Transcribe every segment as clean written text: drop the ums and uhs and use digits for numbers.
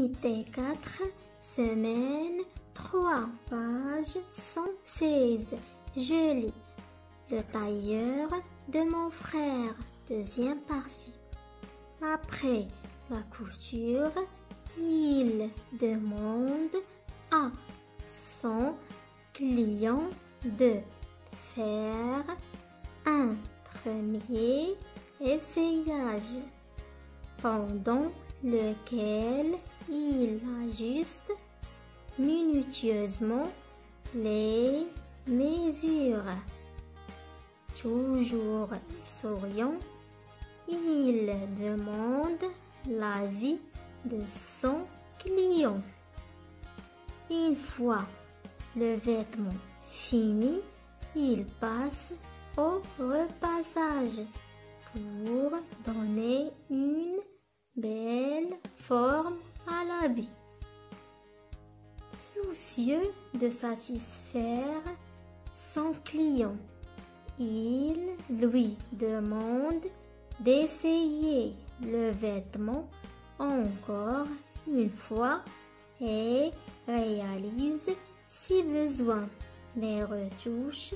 Unité 4, semaine 3, page 116. Je lis. Le tailleur de mon frère, deuxième partie. Après la couture, il demande à son client de faire un premier essayage pendant lequel il ajuste minutieusement les mesures. Toujours souriant, il demande l'avis de son client. Une fois le vêtement fini, il passe au repassage pour donner une belle forme à l'habit. Soucieux de satisfaire son client, il lui demande d'essayer le vêtement encore une fois et réalise, si besoin, les retouches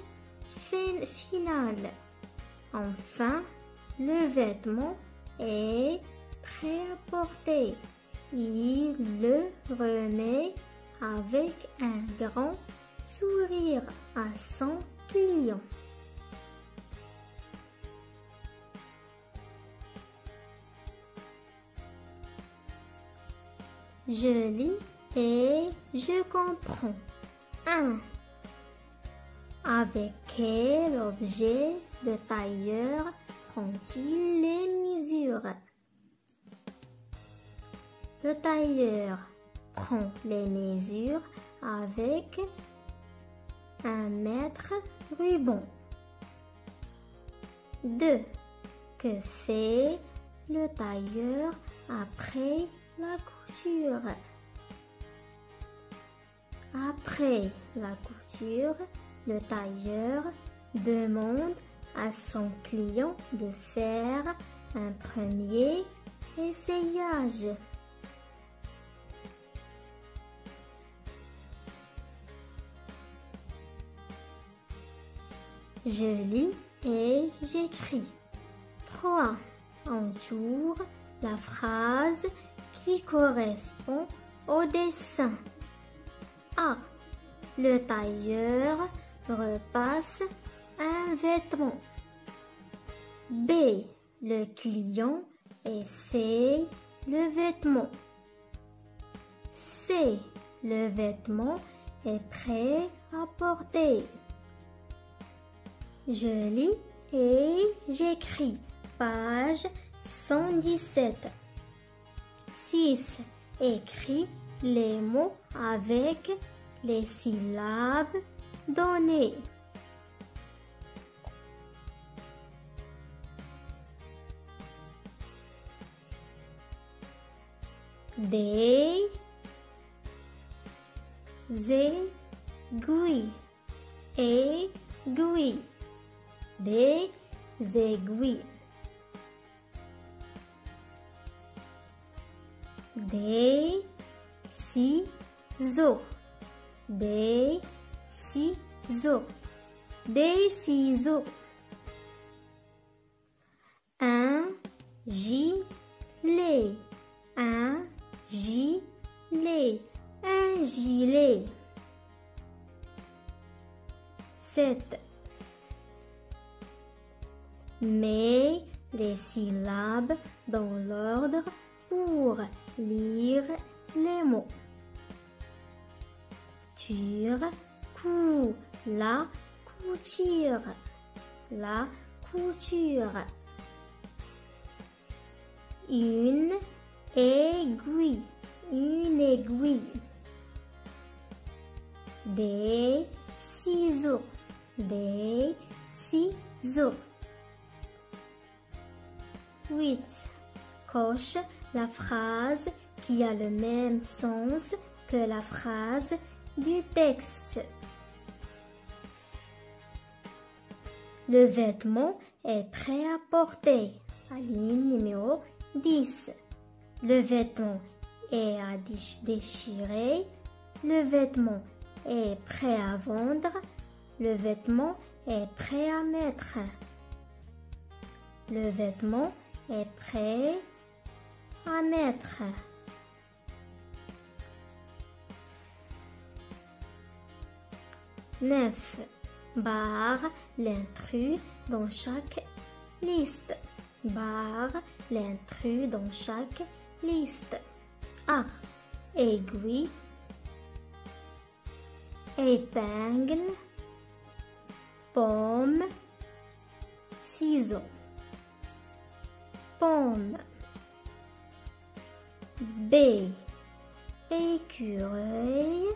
finales. Enfin, le vêtement est prêt à porter. Il le remet avec un grand sourire à son client. Je lis et je comprends. 1. Avec quel objet le tailleur prend-il les mesures? Le tailleur prend les mesures avec un mètre ruban. 2. Que fait le tailleur après la couture? Après la couture, le tailleur demande à son client de faire un premier essayage. Je lis et j'écris. 3. Entoure la phrase qui correspond au dessin. A. Le tailleur repasse un vêtement. B. Le client essaye le vêtement. C. Le vêtement est prêt à porter. Je lis et j'écris. Page 117. 6. Écris les mots avec les syllabes données. Des aiguilles, aiguilles, des aiguilles, des ciseaux, des ciseaux, des ciseaux, un gilet, un gilet, un gilet. 7. Mets les syllabes dans l'ordre pour lire les mots. Cou, la couture, la couture. Une aiguille, une aiguille. Des ciseaux, des ciseaux. 8. Coche la phrase qui a le même sens que la phrase du texte. Le vêtement est prêt à porter. À ligne numéro 10. Le vêtement est à déchirer. Le vêtement est prêt à vendre. Le vêtement est prêt à mettre. Le vêtement est prêt à mettre. 9. Barre l'intrus dans chaque liste. Barre l'intrus dans chaque liste. A. Aiguille. Épingle. Pomme. Ciseaux. Pomme. B. Écureuil.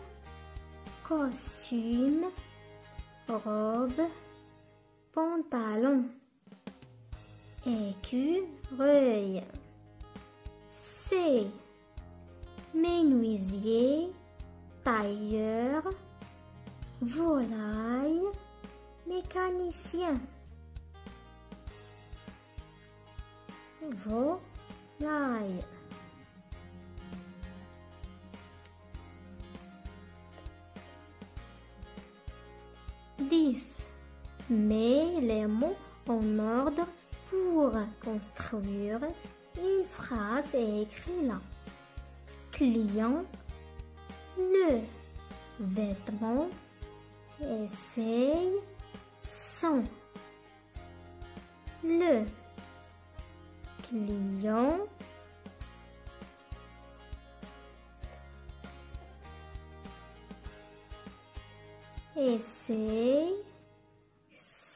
Costume. Robe. Pantalon. Écureuil. C. Menuisier. Tailleur. Volaille. Mécanicien. Volaille. Mets les mots en ordre pour construire une phrase et écris-la. Client, le vêtement, essaye, sans. Le client, essaye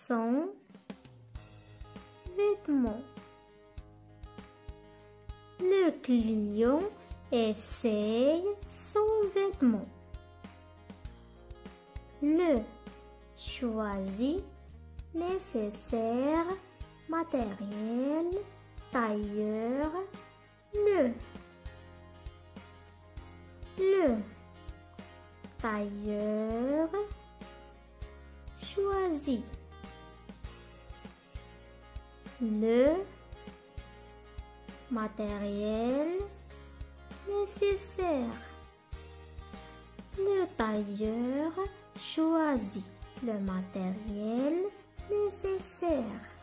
son vêtement. Le client essaye son vêtement. Le choisit nécessaire matériel tailleur. Le tailleur choisit le matériel nécessaire. Le tailleur choisit le matériel nécessaire.